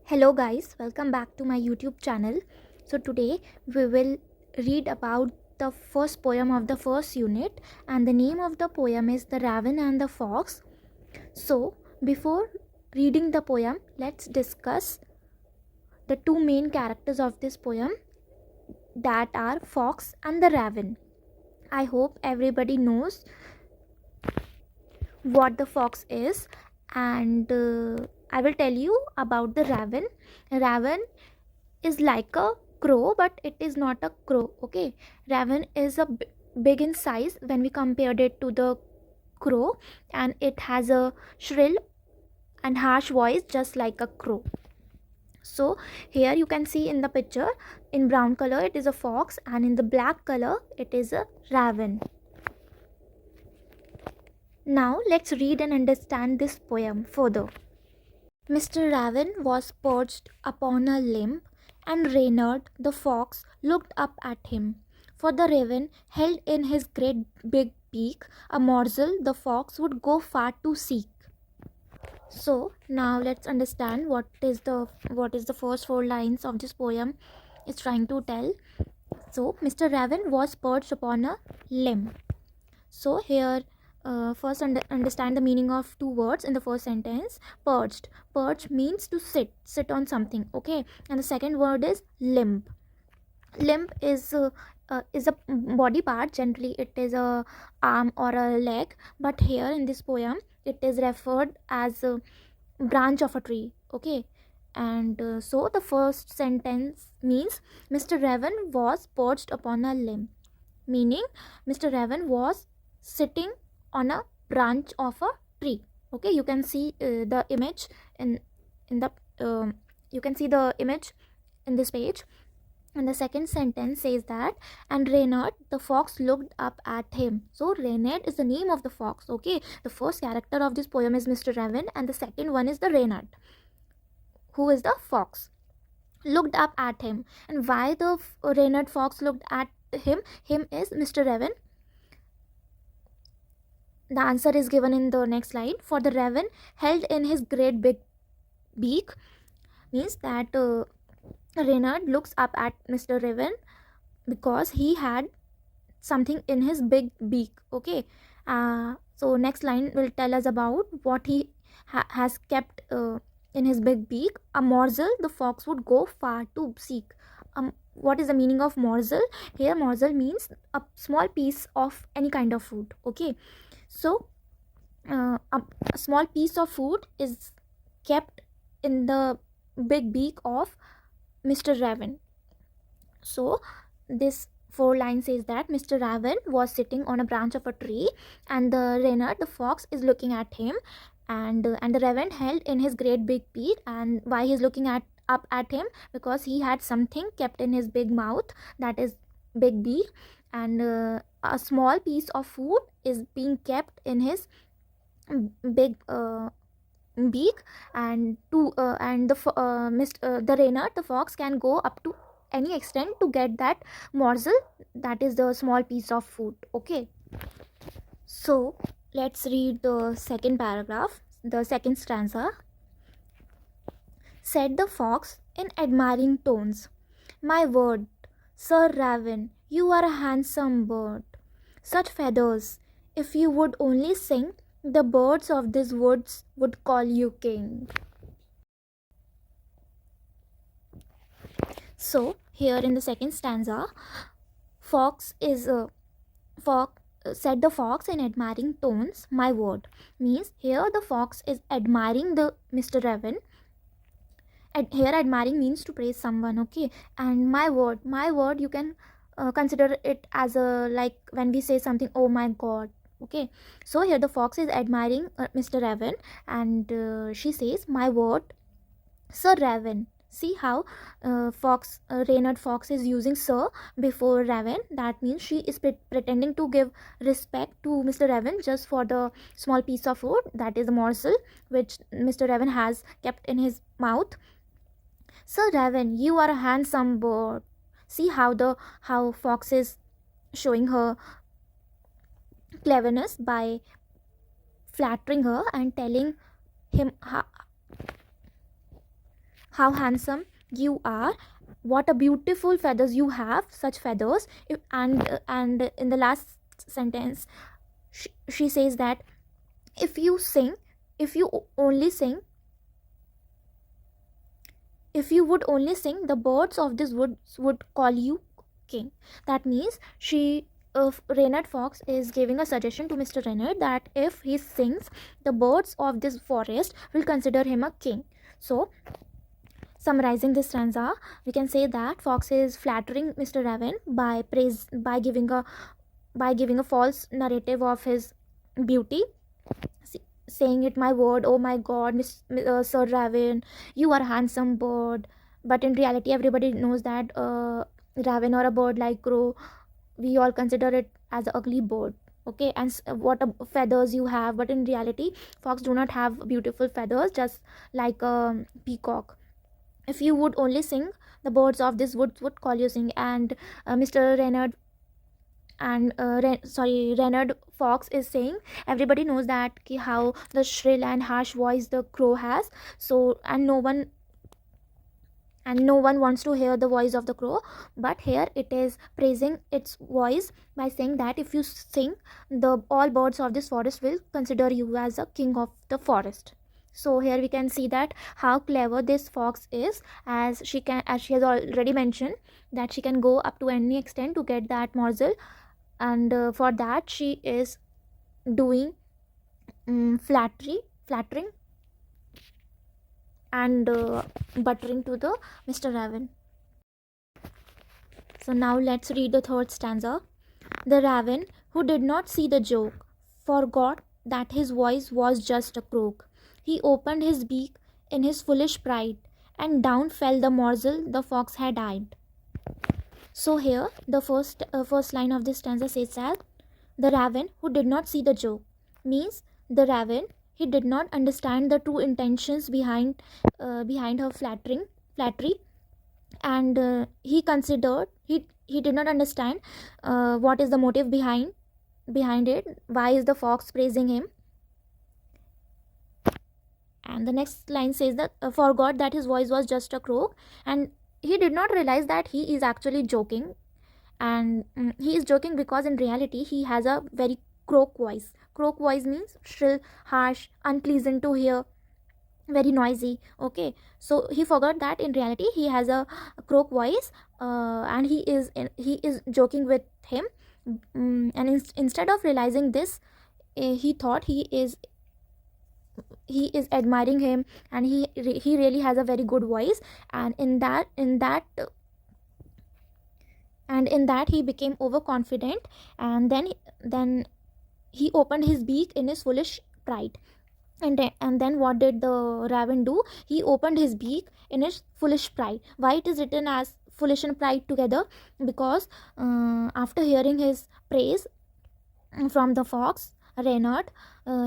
Hello guys, welcome back to my YouTube channel. So today we will read about the first poem of the first unit, and the name of the poem is The Raven and the Fox. So before reading the poem, let's discuss the two main characters of this poem, that are Fox and the Raven. I hope everybody knows what the fox is, and I will tell you about the Raven. Raven is like a crow, but it is not a crow. Okay, raven is big in size when we compared it to the crow, and it has a shrill and harsh voice just like a crow. So here you can see in the picture, in brown color it is a fox, and in the black color it is a raven. Now let's read and understand this poem further. Mr. Raven was perched upon a limb, and Reynard the fox looked up at him. For the raven held in his great big beak a morsel the fox would go far to seek. So now let's understand what is the first four lines of this poem is trying to tell. So Mr. Raven was perched upon a limb. So here, first understand the meaning of two words in the first sentence. Perched. Perch means to sit on something. Okay, and the second word is limb. Limb is a body part. Generally, it is a arm or a leg. But here in this poem, it is referred as a branch of a tree. Okay, and so the first sentence means Mr. Raven was perched upon a limb, meaning Mr. Raven was sitting on a branch of a tree. Okay, you can see the image in the you can see the image in this page. And the second sentence says that, and Reynard the fox looked up at him. So Reynard is the name of the fox. Okay, the first character of this poem is Mr. Raven, and the second one is the Reynard, who is the fox. Looked up at him. And why the Reynard fox looked at him is Mr. Raven. The answer is given in the next slide. For the raven held in his great big beak, means that Reynard looks up at Mr. Raven because he had something in his big beak. Okay, so next line will tell us about what he has kept in his big beak. A morsel the fox would go far to seek. What is the meaning of morsel? Here morsel means a small piece of any kind of food. Okay, so a small piece of food is kept in the big beak of Mr. Raven. So this four line says that Mr. Raven was sitting on a branch of a tree, and the Reynard the fox is looking at him, and the raven held in his great big beak. And why he's looking up at him? Because he had something kept in his big mouth, that is big beak, and a small piece of food is being kept in his big beak, and the Reynard the fox can go up to any extent to get that morsel, that is the small piece of food. Okay, so let's read the second paragraph, the second stanza. Said the fox in admiring tones, "My word, Sir Raven, you are a handsome bird. Such feathers, if you would only sing, the birds of these woods would call you king." So here in the second stanza, fox is fox said the fox in admiring tones, "My word," means here the fox is admiring the Mr. Raven. Here admiring means to praise someone. Okay, and my word you can consider it as a, like when we say something, oh my god. Okay, so here the fox is admiring Mr. Raven, and she says, "My word, Sir Raven." See how Reynard fox is using sir before Raven. That means she is pretending to give respect to Mr. Raven just for the small piece of food, that is the morsel which Mr. Raven has kept in his mouth. "Sir Raven, you are a handsome bird." See how fox is showing her cleverness by flattering her and telling him how handsome you are, what a beautiful feathers you have, such feathers. And in the last sentence, she says that if you sing, if you only sing, if you would only sing, the birds of this woods would call you king. That means Reynard Fox is giving a suggestion to Mr. Reynard that if he sings, the birds of this forest will consider him a king. So, summarizing this stanza, we can say that Fox is flattering Mr. Raven by giving a false narrative of his beauty, saying it, my word, oh my god, Sir Raven, you are a handsome bird. But in reality, everybody knows that Raven, or a bird like crow, we all consider it as an ugly bird. Okay, and what feathers you have, but in reality, fox do not have beautiful feathers, just like a peacock. If you would only sing, the birds of this woods would call you sing. And Mr. Reynard and Reynard Fox is saying, everybody knows that how the shrill and harsh voice the crow has. So, and no one wants to hear the voice of the crow, but here it is praising its voice by saying that if you sing, the all birds of this forest will consider you as a king of the forest. So here we can see that how clever this fox is, as she has already mentioned that she can go up to any extent to get that morsel. And for that she is doing flattering and buttering to the Mr. Raven. So now let's read the third stanza. The Raven, who did not see the joke, forgot that his voice was just a croak. He opened his beak in his foolish pride, and down fell the morsel the fox had eyed. So here the first line of this stanza says that the Raven, who did not see the joke, means the Raven, he did not understand the true intentions behind her flattery, and he considered he did not understand what is the motive behind it. Why is the fox praising him? And the next line says that forgot that his voice was just a croak, and he did not realize that he is actually joking. And he is joking because in reality he has a very croak voice. Croak voice means shrill, harsh, unpleasant to hear, very noisy. Okay, so he forgot that in reality he has a croak voice, and he is joking with him. And instead of realizing this, he thought he is admiring him, and he really has a very good voice. And in that he became overconfident, and then he opened his beak in his foolish pride. And then what did the Raven do? He opened his beak in his foolish pride. Why it is written as foolish and pride together? Because after hearing his praise from the fox Reynard,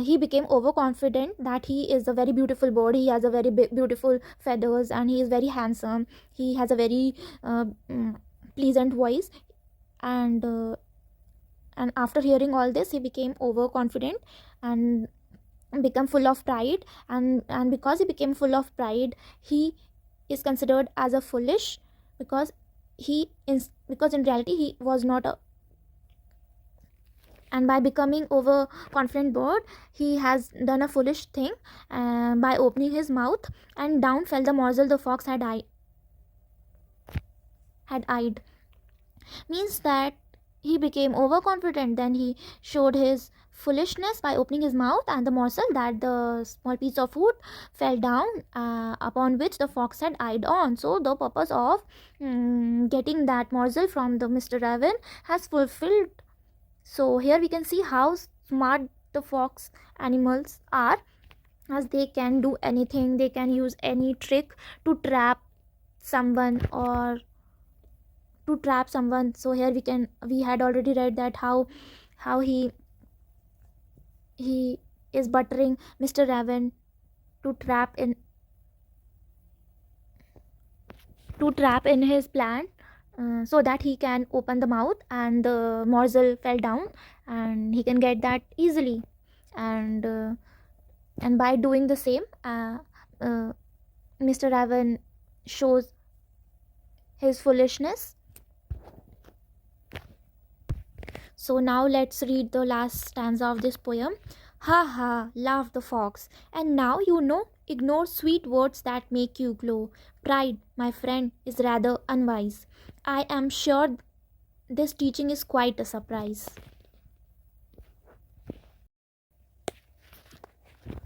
he became overconfident that he is a very beautiful bird. He has a very beautiful feathers, and he is very handsome. He has a very pleasant voice, and after hearing all this, he became overconfident and become full of pride. And because he became full of pride, he is considered as a foolish, because because in reality he was not a. And by becoming overconfident bird, he has done a foolish thing by opening his mouth, and down fell the morsel the fox had eyed. Means that he became overconfident, then he showed his foolishness by opening his mouth, and the morsel, that the small piece of food, fell down, upon which the fox had eyed on. So the purpose of getting that morsel from the Mr. Raven has fulfilled. So here we can see how smart the fox animals are, as they can do anything. They can use any trick to trap someone So here we had already read that how he is buttering Mr. Raven to trap in his plan, so that he can open the mouth and the morsel fell down, and he can get that easily. And by doing the same, Mr. Raven shows his foolishness. So now let's read the last stanza of this poem. Ha ha, laughed the fox. And now you know, ignore sweet words that make you glow. Pride, my friend, is rather unwise. I am sure this teaching is quite a surprise.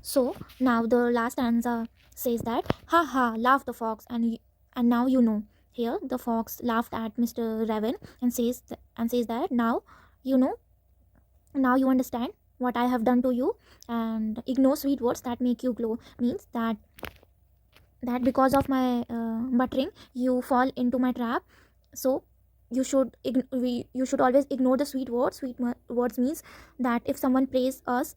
So now the last stanza says that, ha ha, laughed the fox, and now you know. Here the fox laughed at Mr. Raven and says that you know now you understand what I have done to you, and ignore sweet words that make you glow means that because of my buttering you fall into my trap. So you should always ignore the sweet words. Words means that if someone praise us,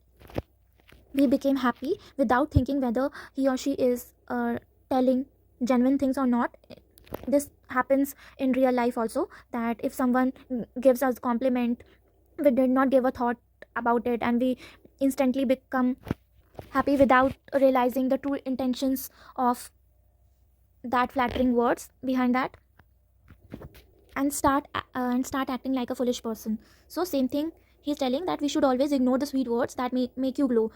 we became happy without thinking whether he or she is telling genuine things or not. This happens in real life also, that if someone gives us compliment, we did not give a thought about it, and we instantly become happy without realizing the true intentions of that flattering words behind that, and start acting like a foolish person. So same thing, he's telling that we should always ignore the sweet words that make you glow.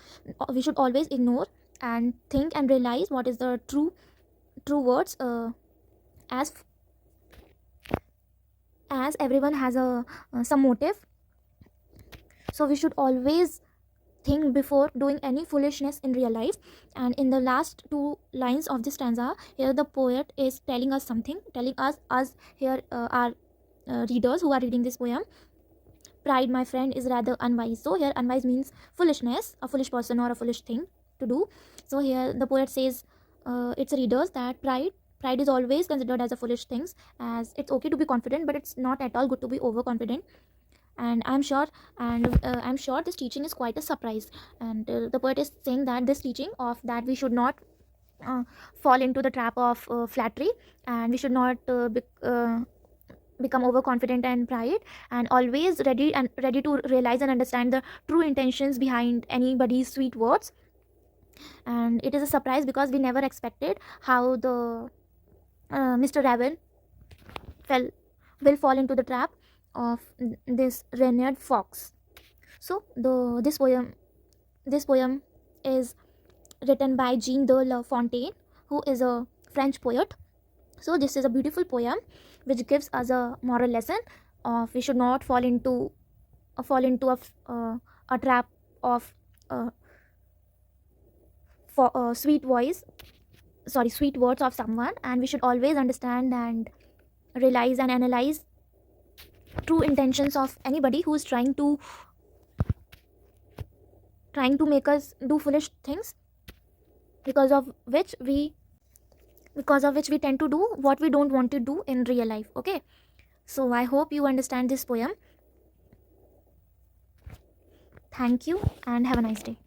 We should always ignore and think and realize what is the true words, as everyone has a some motive. So we should always think before doing any foolishness in real life. And in the last two lines of this stanza, here the poet is telling us something, telling us here, our readers who are reading this poem, pride, my friend, is rather unwise. So here unwise means foolishness, a foolish person or a foolish thing to do. So here the poet says, its readers, that pride is always considered as a foolish things, as it's okay to be confident, but it's not at all good to be overconfident. And I'm sure this teaching is quite a surprise. And the poet is saying that this teaching of that we should not fall into the trap of flattery, and we should not become overconfident and pride, and always ready to realize and understand the true intentions behind anybody's sweet words. And it is a surprise because we never expected how the Mr. Raven fell will fall into the trap of this renegade fox. So this poem is written by Jean de La Fontaine, who is a French poet. So this is a beautiful poem which gives us a moral lesson of we should not fall into a trap of sweet sweet words of someone, and we should always understand and realize and analyze true intentions of anybody who is trying to make us do foolish things, because of which we tend to do what we don't want to do in real life. Okay, so I hope you understand this poem. Thank you and have a nice day.